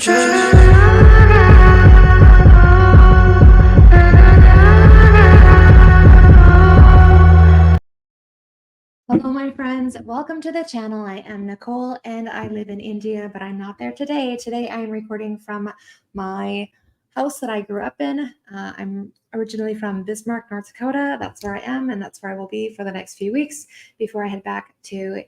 Hello, my friends. Welcome to the channel. I am Nicole and I live in India, but I'm not there today. Today I am recording from my house that I grew up in. I'm originally from Bismarck, North Dakota. That's where I am, and that's where I will be for the next few weeks before I head back to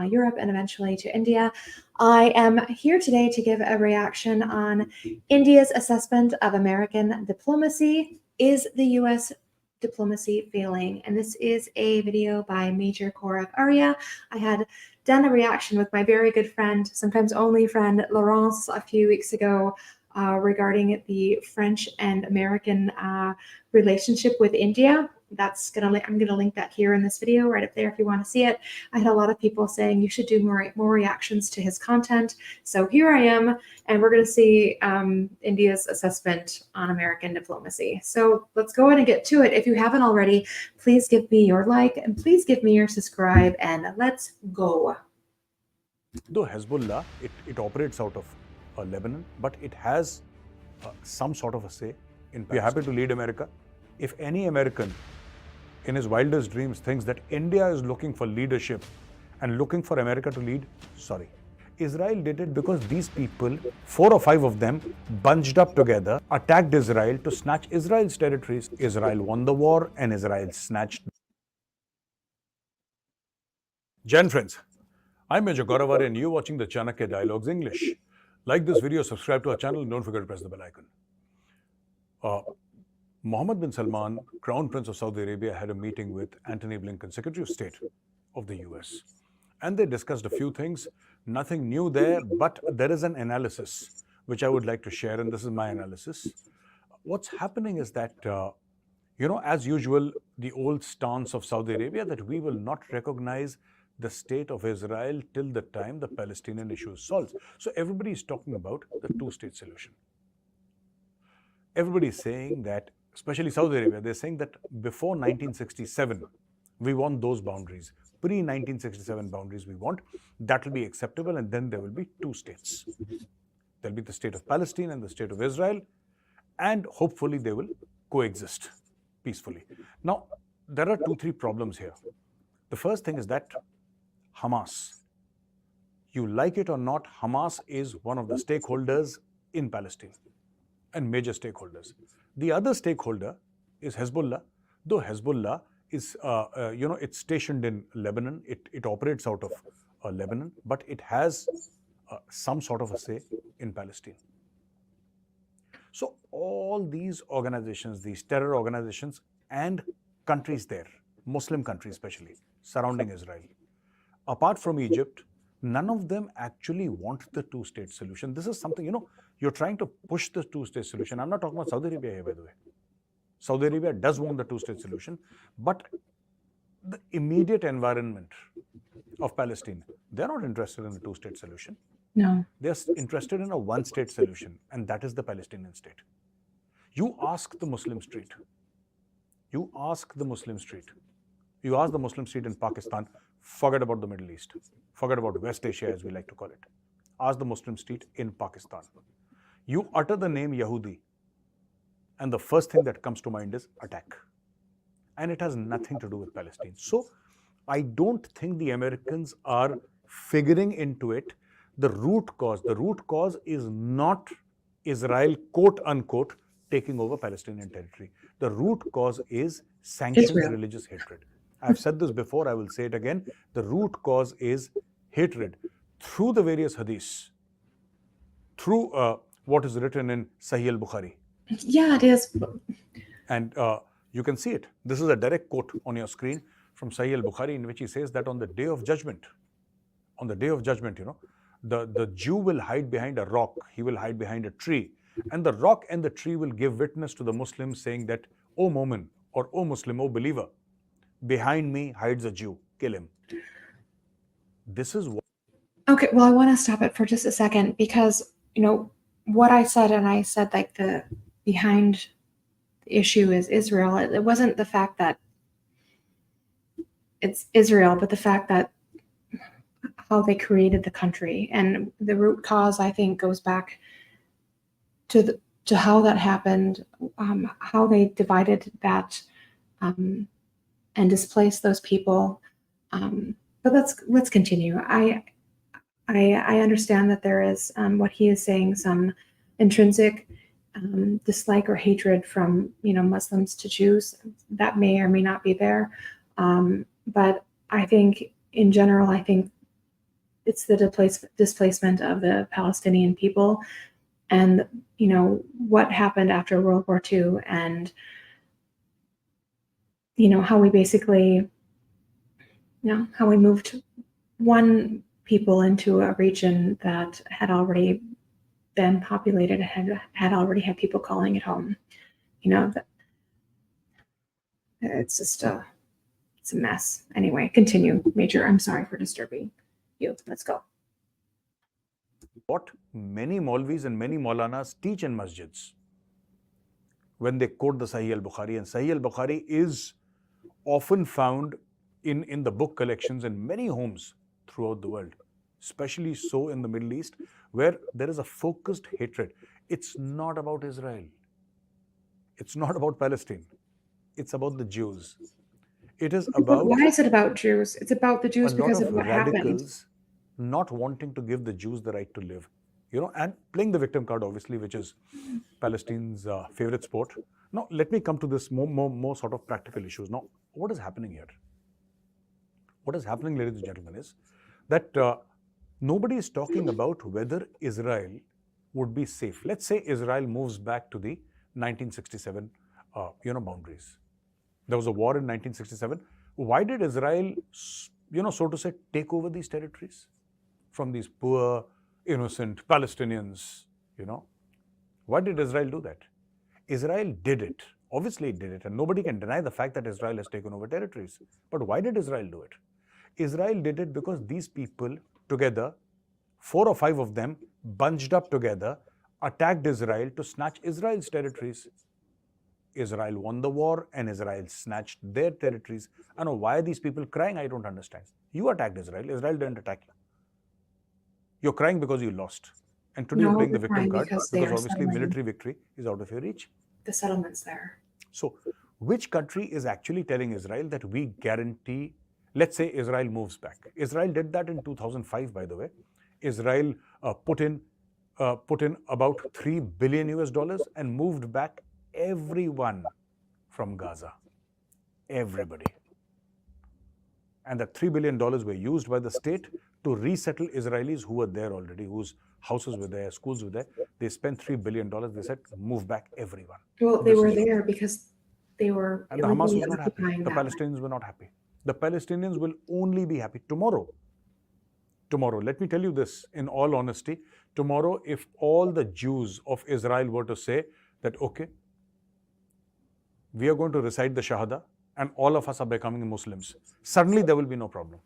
Europe and eventually to India. I am here today to give a reaction on India's assessment of American diplomacy. Is the U.S. diplomacy failing? And this is a video by Major Gaurav Arya. I had done a reaction with my very good friend, sometimes only friend, Laurence, a few weeks ago regarding the French and American relationship with India. I'm gonna link that here in this video right up there if you want to see it. I had a lot of people saying you should do more reactions to his content. So here I am, and we're gonna see India's assessment on American diplomacy. So let's go ahead and get to it. If you haven't already, please give me your like and please give me your subscribe, and let's go. Though Hezbollah, it operates out of Lebanon, but it has some sort of a say in Palestine. We're happy to lead America. If any American in his wildest dreams thinks that India is looking for leadership and looking for America to lead, sorry. Israel did it because these people, 4 or 5 of them, bunched up together, attacked Israel to snatch Israel's territories. Israel won the war and Israel snatched. Jen friends, I'm Major Gaurav Arya and you're watching the Chanakya Dialogues English. Like this video, subscribe to our channel, and don't forget to press the bell icon. Mohammed bin Salman, Crown Prince of Saudi Arabia, had a meeting with Antony Blinken, Secretary of State of the US. And they discussed a few things. Nothing new there, but there is an analysis which I would like to share, and this is my analysis. What's happening is that, as usual, the old stance of Saudi Arabia that we will not recognize the state of Israel till the time the Palestinian issue is solved. So everybody is talking about the two-state solution. Everybody is saying that, especially Saudi Arabia, they're saying that before 1967, we want those boundaries. Pre-1967 boundaries we want. That will be acceptable, and then there will be 2 states. There'll be the state of Palestine and the state of Israel, and hopefully they will coexist peacefully. Now, there are 2-3 problems here. The first thing is that Hamas, you like it or not, Hamas is one of the stakeholders in Palestine and major stakeholders. The other stakeholder is Hezbollah. Though Hezbollah is, it's stationed in Lebanon, it operates out of Lebanon, but it has some sort of a say in Palestine. So all these organizations, these terror organizations and countries there, Muslim countries especially, surrounding Israel, apart from Egypt, none of them actually want the 2-state solution. This is something, you're trying to push the 2-state solution. I'm not talking about Saudi Arabia here, by the way. Saudi Arabia does want the 2-state solution, but the immediate environment of Palestine, they're not interested in a 2-state solution. No. They're interested in a 1-state solution, and that is the Palestinian state. You ask the Muslim street. You ask the Muslim street. You ask the Muslim street in Pakistan, forget about the Middle East. Forget about West Asia, as we like to call it. Ask the Muslim street in Pakistan. You utter the name Yahudi, and the first thing that comes to mind is attack. And it has nothing to do with Palestine. So I don't think the Americans are figuring into it the root cause. The root cause is not Israel, quote unquote, taking over Palestinian territory. The root cause is sanctioned religious hatred. I've said this before, I will say it again. The root cause is hatred through the various hadiths, through what is written in Sahih al-Bukhari. Yeah, it is. And you can see it. This is a direct quote on your screen from Sahih al-Bukhari, in which he says that on the day of judgment, the Jew will hide behind a rock, he will hide behind a tree, and the rock and the tree will give witness to the Muslims, saying that, O Mu'min, or O Muslim, O believer, behind me hides a Jew, kill him. This is what... Okay, well, I want to stop it for just a second because, what I said, and I said like the behind the issue is Israel. It wasn't the fact that it's Israel, but the fact that how they created the country. And the root cause, I think, goes back to how that happened, how they divided that and displaced those people. But let's continue. I understand that there is what he is saying, some intrinsic dislike or hatred from Muslims to Jews that may or may not be there. But I think in general, I think it's the displacement of the Palestinian people, and what happened after World War II, and how we basically, how we moved one people into a region that had already been populated, had already had people calling it home. It's just it's a mess. Anyway, continue, Major. I'm sorry for disturbing you. Let's go. What many Maulvis and many Maulanas teach in masjids when they quote the Sahih al-Bukhari, and Sahih al-Bukhari is often found in the book collections in many homes throughout the world, especially so in the Middle East, where there is a focused hatred. It's not about Israel. It's not about Palestine. It's about the Jews. It is about... Why is it about Jews? It's about the Jews because of what happened. Radicals not wanting to give the Jews the right to live, and playing the victim card, obviously, which is Palestine's favorite sport. Now, let me come to this more sort of practical issues. Now, what is happening here? What is happening, ladies and gentlemen, is that nobody is talking about whether Israel would be safe. Let's say Israel moves back to the 1967, boundaries. There was a war in 1967. Why did Israel, so to say, take over these territories from these poor, innocent Palestinians, Why did Israel do that? Israel did it. Obviously, it did it. And nobody can deny the fact that Israel has taken over territories. But why did Israel do it? Israel did it because these people together, 4 or 5 of them, bunched up together, attacked Israel to snatch Israel's territories. Israel won the war and Israel snatched their territories. I know, why are these people crying? I don't understand. You attacked Israel. Israel didn't attack you. You're crying because you lost. And today you're playing the victim card because obviously military victory is out of your reach. The settlement's there. So, which country is actually telling Israel that we guarantee, let's say Israel moves back. Israel did that in 2005, by the way. Israel put in about $3 billion and moved back everyone from Gaza. Everybody. And that $3 billion were used by the state to resettle Israelis who were there already, whose houses were there, schools were there. They spent $3 billion. They said, move back everyone. Well, they were there because they were... And the Hamas was not happy. The Palestinians were not happy. The Palestinians will only be happy tomorrow. Tomorrow, let me tell you this in all honesty. Tomorrow, if all the Jews of Israel were to say that, okay, we are going to recite the Shahada and all of us are becoming Muslims, suddenly there will be no problem.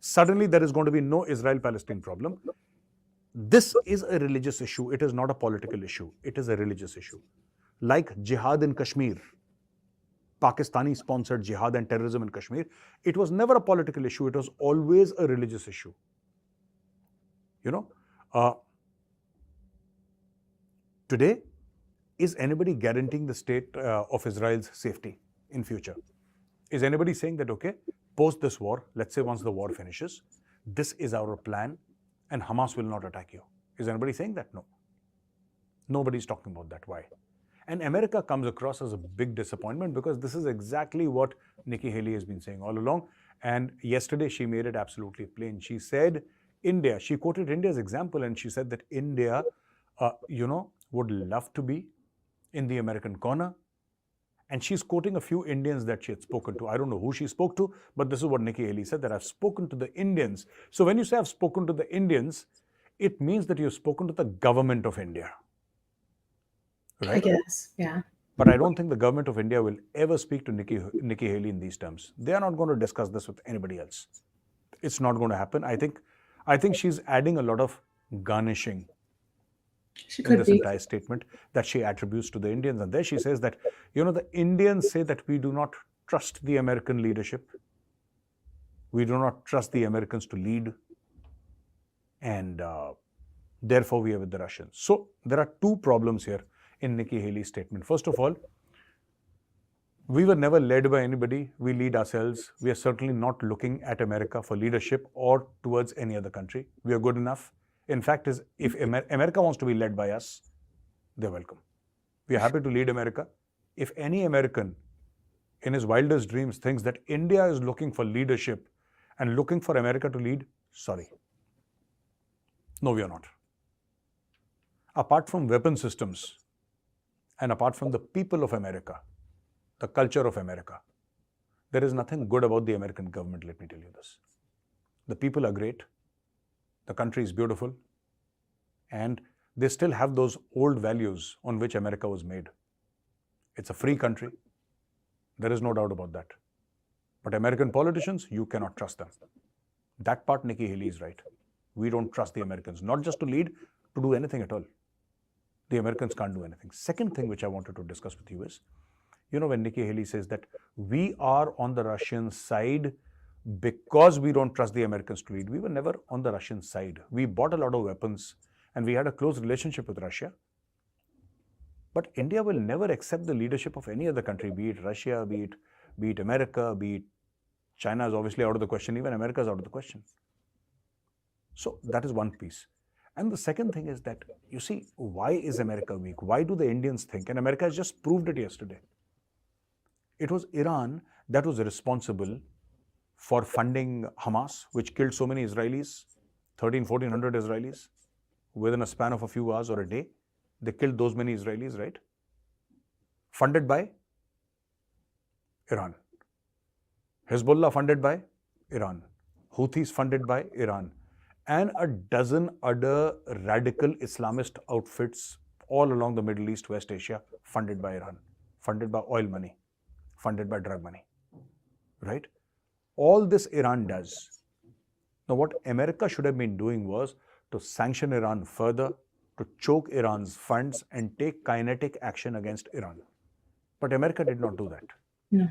Suddenly there is going to be no Israel-Palestine problem. This is a religious issue. It is not a political issue. It is a religious issue. Like jihad in Kashmir, Pakistani-sponsored jihad and terrorism in Kashmir, it was never a political issue. It was always a religious issue. Today, is anybody guaranteeing the state of Israel's safety in future? Is anybody saying that, okay, post this war, let's say once the war finishes, this is our plan and Hamas will not attack you? Is anybody saying that? No. Nobody's talking about that. Why? And America comes across as a big disappointment because this is exactly what Nikki Haley has been saying all along. And yesterday she made it absolutely plain. She said India, she quoted India's example and she said that India, would love to be in the American corner. And she's quoting a few Indians that she had spoken to. I don't know who she spoke to, but this is what Nikki Haley said, that I've spoken to the Indians. So when you say I've spoken to the Indians, it means that you've spoken to the government of India. Right? I guess, yeah. But I don't think the government of India will ever speak to Nikki Haley in these terms. They are not going to discuss this with anybody else. It's not going to happen. I think she's adding a lot of garnishing in this entire statement that she attributes to the Indians. And there she says that, the Indians say that we do not trust the American leadership. We do not trust the Americans to lead. And Therefore, we are with the Russians. So there are two problems here in Nikki Haley's statement. First of all, we were never led by anybody. We lead ourselves. We are certainly not looking at America for leadership or towards any other country. We are good enough. In fact, if America wants to be led by us, they're welcome. We are happy to lead America. If any American in his wildest dreams thinks that India is looking for leadership and looking for America to lead, sorry. No, we are not. Apart from weapon systems and apart from the people of America, the culture of America, there is nothing good about the American government, let me tell you this. The people are great, the country is beautiful, and they still have those old values on which America was made. It's a free country, there is no doubt about that. But American politicians, you cannot trust them. That part, Nikki Haley is right. We don't trust the Americans, not just to lead, to do anything at all. The Americans can't do anything. Second thing which I wanted to discuss with you is, when Nikki Haley says that we are on the Russian side because we don't trust the Americans to lead. We were never on the Russian side. We bought a lot of weapons and we had a close relationship with Russia. But India will never accept the leadership of any other country, be it Russia, be it America, be it China is obviously out of the question, even America is out of the question. So that is one piece. And the second thing is that, you see, why is America weak? Why do the Indians think? And America has just proved it yesterday. It was Iran that was responsible for funding Hamas, which killed so many Israelis, 1,400 Israelis, within a span of a few hours or a day. They killed those many Israelis, right? Funded by Iran. Hezbollah funded by Iran. Houthis funded by Iran. And a dozen other radical Islamist outfits all along the Middle East, West Asia, funded by Iran, funded by oil money, funded by drug money, right? All this Iran does. Now, what America should have been doing was to sanction Iran further, to choke Iran's funds and take kinetic action against Iran. But America did not do that. No.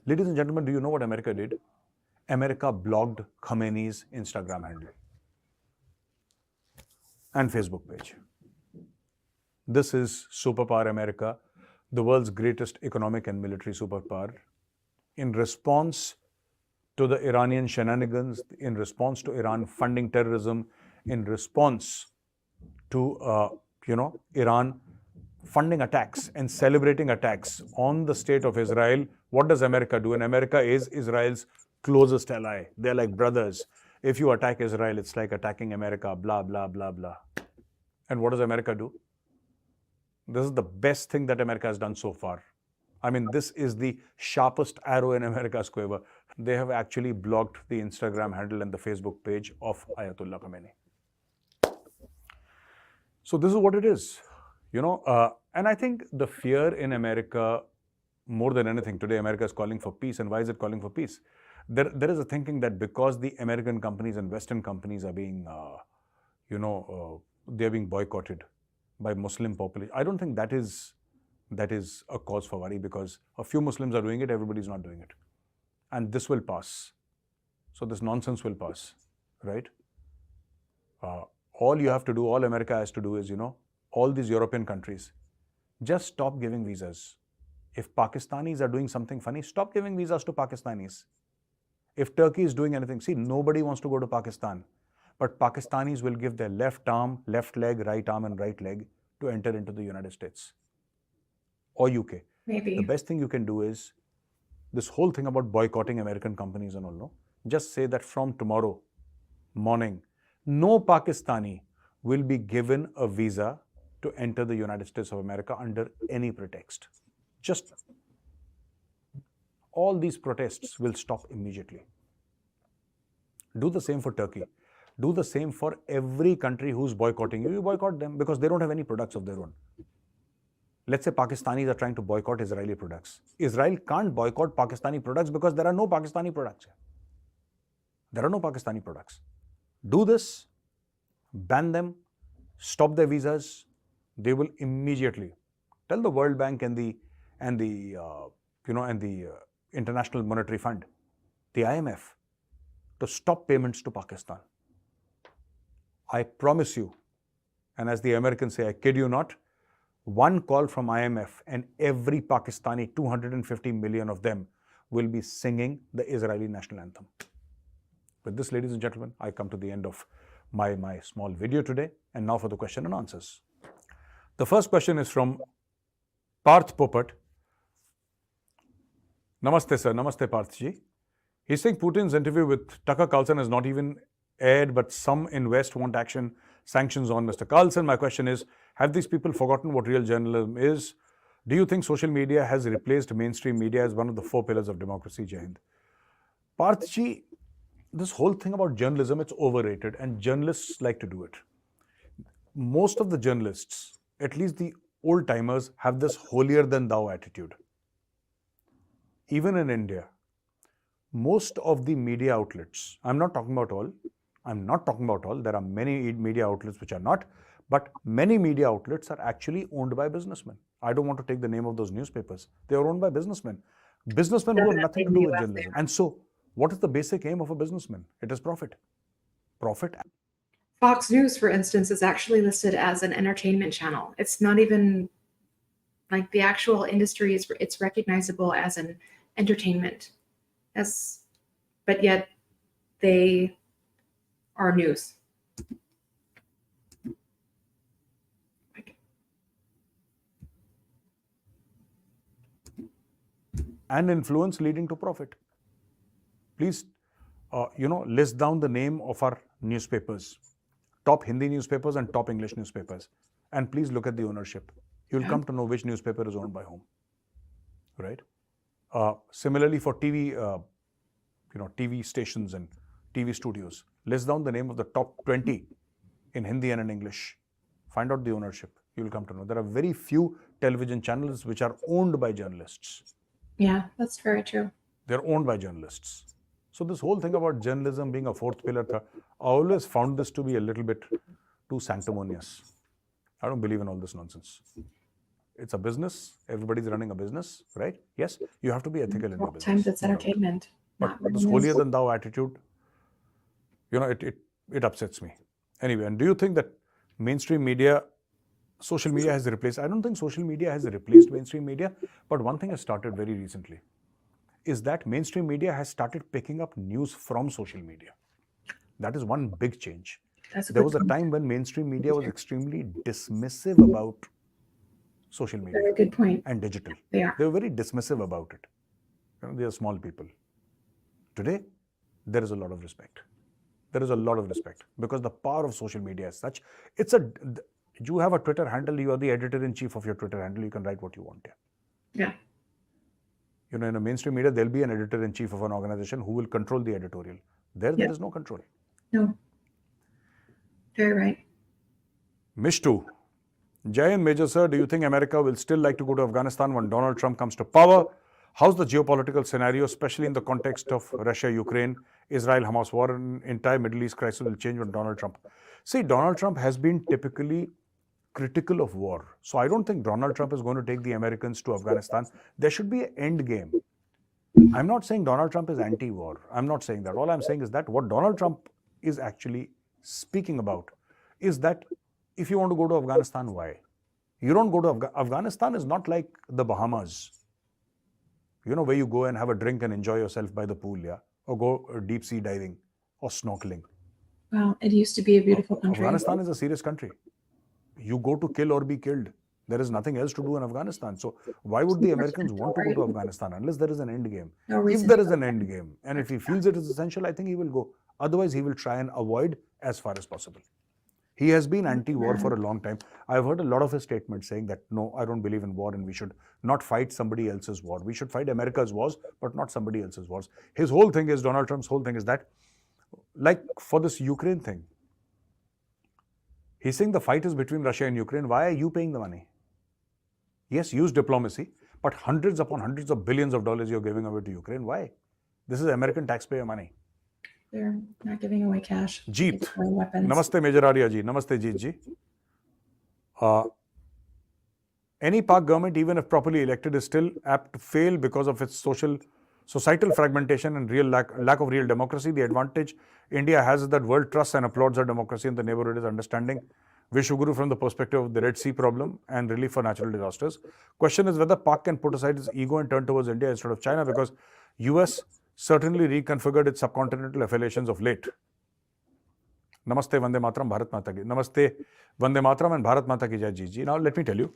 Ladies and gentlemen, do you know what America did? America blocked Khamenei's Instagram handle and Facebook page. This is superpower America, the world's greatest economic and military superpower. In response to the Iranian shenanigans, in response to Iran funding terrorism, in response to Iran funding attacks and celebrating attacks on the state of Israel, what does America do? And America is Israel's closest ally. They're like brothers. If you attack Israel, it's like attacking America, blah, blah, blah, blah. And what does America do? This is the best thing that America has done so far. I mean, this is the sharpest arrow in America's quiver. They have actually blocked the Instagram handle and the Facebook page of Ayatollah Khamenei. So this is what it is, and I think the fear in America, more than anything, today America is calling for peace. And why is it calling for peace? There is a thinking that because the American companies and Western companies are being, they're being boycotted by Muslim population. I don't think that is a cause for worry, because a few Muslims are doing it, everybody's not doing it. And this will pass. So this nonsense will pass, right? All you have to do, all America has to do is, all these European countries, just stop giving visas. If Pakistanis are doing something funny, stop giving visas to Pakistanis. If Turkey is doing anything, see, nobody wants to go to Pakistan, but Pakistanis will give their left arm, left leg, right arm and right leg to enter into the United States or UK. Maybe. The best thing you can do is this whole thing about boycotting American companies and all, no? Just say that from tomorrow morning, no Pakistani will be given a visa to enter the United States of America under any pretext. Just all these protests will stop immediately. Do the same for Turkey. Do the same for every country who's boycotting you. You boycott them because they don't have any products of their own. Let's say Pakistanis are trying to boycott Israeli products. Israel can't boycott Pakistani products because there are no Pakistani products. There are no Pakistani products. Do this, ban them, stop their visas. They will immediately tell the World Bank and the International Monetary Fund, the IMF, to stop payments to Pakistan. I promise you, and as the Americans say, I kid you not, one call from IMF and every Pakistani, 250 million of them, will be singing the Israeli national anthem. With this, ladies and gentlemen, I come to the end of my small video today. And now for the question and answers. The first question is from Parth Popat. Namaste, sir. Namaste, Parth ji. He's saying Putin's interview with Tucker Carlson is not even aired, but some in West want sanctions on Mr. Carlson. My question is, have these people forgotten what real journalism is? Do you think social media has replaced mainstream media as one of the 4 pillars of democracy? Jai Hind. Parth ji, this whole thing about journalism, it's overrated, and journalists like to do it. Most of the journalists, at least the old timers, have this holier than thou attitude. Even in India, most of the media outlets, I'm not talking about all, there are many media outlets which are not, but many media outlets are actually owned by businessmen. I don't want to take the name of those newspapers. They are owned by businessmen. Businessmen who have nothing to do with journalism. And so, what is the basic aim of a businessman? It is profit. Profit. Fox News, for instance, is actually listed as an entertainment channel. It's not even like the actual industry it's recognizable as an entertainment, but yet they are news. And influence leading to profit. Please, list down the name of our newspapers, top Hindi newspapers and top English newspapers, and please look at the ownership. You'll come to know which newspaper is owned by whom, right? Similarly, for TV, TV stations and TV studios, list down the name of the top 20 in Hindi and in English. Find out the ownership. You'll come to know. There are very few television channels which are owned by journalists. Yeah, that's very true. They're owned by journalists. So this whole thing about journalism being a 4th pillar, I always found this to be a little bit too sanctimonious. I don't believe in all this nonsense. It's a business. Everybody's running a business, right? Yes, you have to be ethical in your business. Sometimes it's entertainment. But this holier than thou attitude, it upsets me. Anyway, and do you think that mainstream media, social media has replaced? I don't think social media has replaced mainstream media, but one thing has started very recently is that mainstream media has started picking up news from social media. That is one big change. There was a time when mainstream media was extremely dismissive about social media. Very good point. And digital. They were very dismissive about it. They are small people. Today, there is a lot of respect. There is a lot of respect because the power of social media is such. You have a Twitter handle, you are the editor-in-chief of your Twitter handle, you can write what you want here. Yeah. In a mainstream media, there'll be an editor-in-chief of an organization who will control the editorial. There is no control. No. Very right. Mishtu. Jai and Major Sir, do you think America will still like to go to Afghanistan when Donald Trump comes to power? How's the geopolitical scenario, especially in the context of Russia-Ukraine, Israel-Hamas war, and entire Middle East crisis will change when Donald Trump? See, Donald Trump has been typically critical of war. So I don't think Donald Trump is going to take the Americans to Afghanistan. There should be an end game. I'm not saying Donald Trump is anti-war. I'm not saying that. All I'm saying is that what Donald Trump is actually speaking about is that if you want to go to Afghanistan, why? You don't go to Afghanistan is not like the Bahamas, where you go and have a drink and enjoy yourself by the pool, or go deep sea diving or snorkeling. Well, it used to be a beautiful country. Afghanistan is a serious country. You go to kill or be killed. There is nothing else to do in Afghanistan. So why would the Americans want to go to Afghanistan unless there is an end game? If there is an end game and if he feels it is essential, I think he will go. Otherwise, he will try and avoid as far as possible. He has been anti-war for a long time. I've heard a lot of his statements saying that, no, I don't believe in war and we should not fight somebody else's war. We should fight America's wars, but not somebody else's wars. His whole thing is, Donald Trump's whole thing is that, like for this Ukraine thing, he's saying the fight is between Russia and Ukraine. Why are you paying the money? Yes, use diplomacy, but hundreds upon hundreds of billions of dollars you're giving away to Ukraine. Why? This is American taxpayer money. They're not giving away cash. Jeet. Namaste, Major Arya ji. Namaste, Jeet ji. Any Pak government, even if properly elected, is still apt to fail because of its societal fragmentation and lack of real democracy. The advantage India has that world trusts and applauds our democracy and the neighborhood is understanding Vishwaguru from the perspective of the Red Sea problem and relief for natural disasters. Question is whether Pak can put aside its ego and turn towards India instead of China, because US certainly reconfigured its subcontinental affiliations of late. Namaste Vande Mataram, Bharat Mata ki. Namaste Vande Mataram and Bharat Mata ki Jai Ji. Now let me tell you.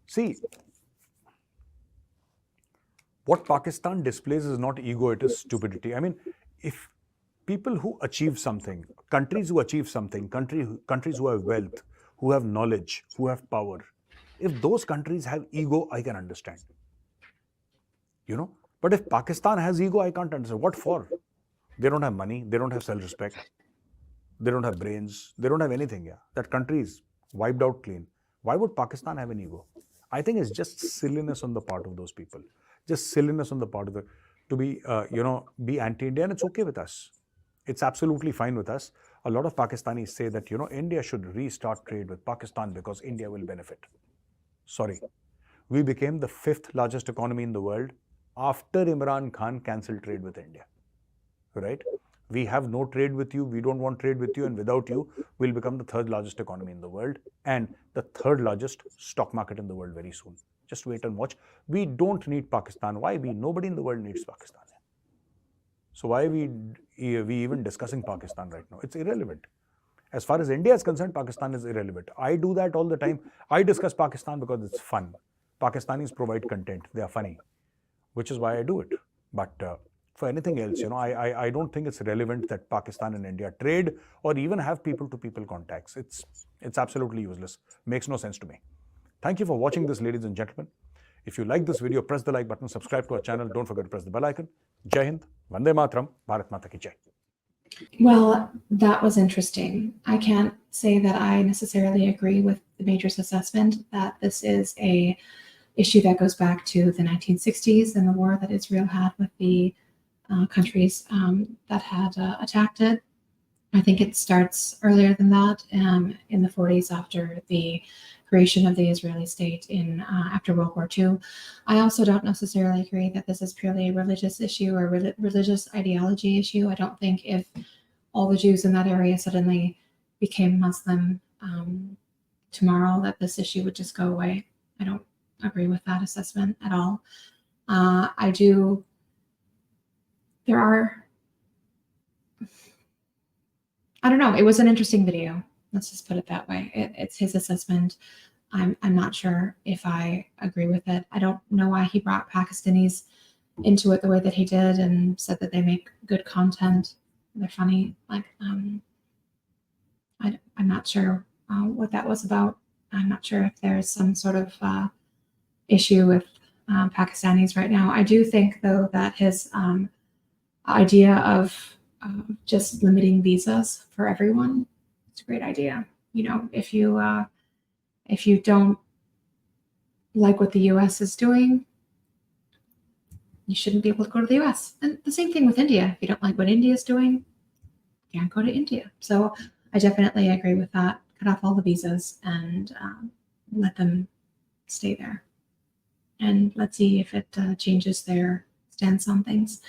See, what Pakistan displays is not ego, it is stupidity. I mean, if people who achieve something, countries who achieve something, countries who have wealth, who have knowledge, who have power, if those countries have ego, I can understand. But if Pakistan has ego, I can't understand. What for? They don't have money, they don't have self-respect, they don't have brains, they don't have anything. That country is wiped out clean. Why would Pakistan have an ego? I think it's just silliness on the part of those people. Just silliness on the part of to be, be anti-Indian. It's okay with us. It's absolutely fine with us. A lot of Pakistanis say that, India should restart trade with Pakistan because India will benefit. Sorry. We became the 5th largest economy in the world after Imran Khan cancelled trade with India. Right? We have no trade with you. We don't want trade with you. And without you, we'll become the 3rd largest economy in the world and the 3rd largest stock market in the world very soon. Just wait and watch. We don't need Pakistan. Why? Nobody in the world needs Pakistan. So why are we even discussing Pakistan right now? It's irrelevant. As far as India is concerned, Pakistan is irrelevant. I do that all the time. I discuss Pakistan because it's fun. Pakistanis provide content. They are funny, which is why I do it. But for anything else, I don't think it's relevant that Pakistan and India trade or even have people-to-people contacts. It's absolutely useless. Makes no sense to me. Thank you for watching this, ladies and gentlemen. If you like this video, press the like button, subscribe to our channel. Don't forget to press the bell icon. Jai Hind, Vande Mataram, Bharat Mata ki Jai. Well, that was interesting. I can't say that I necessarily agree with the Major's assessment that this is a issue that goes back to the 1960s and the war that Israel had with the countries that had attacked it. I think it starts earlier than that, in the 40s after the creation of the Israeli state after World War II. I also don't necessarily agree that this is purely a religious issue or religious ideology issue. I don't think if all the Jews in that area suddenly became Muslim tomorrow that this issue would just go away. I don't agree with that assessment at all. I don't know. It was an interesting video. Let's just put it that way. It's his assessment. I'm not sure if I agree with it. I don't know why he brought Pakistanis into it the way that he did and said that they make good content. They're funny. I'm not sure what that was about. I'm not sure if there's some sort of issue with Pakistanis right now. I do think, though, that his idea of just limiting visas for everyone, it's a great idea. If you don't like what the US is doing, you shouldn't be able to go to the US. And the same thing with India. If you don't like what India is doing, you can't go to India. So I definitely agree with that. Cut off all the visas and let them stay there. And let's see if it changes their stance on things.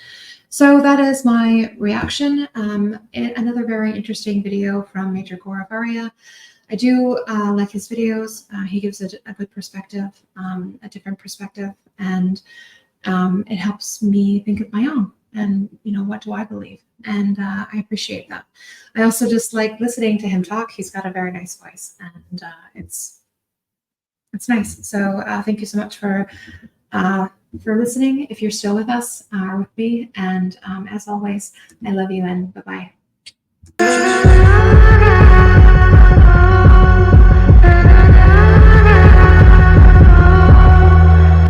So that is my reaction. Another very interesting video from Major Gaurav Arya. I do like his videos. He gives a good perspective, a different perspective, and it helps me think of my own and, what do I believe? And I appreciate that. I also just like listening to him talk. He's got a very nice voice, and it's nice. So thank you so much for listening, if you're still with us or with me. And as always, I love you and bye-bye.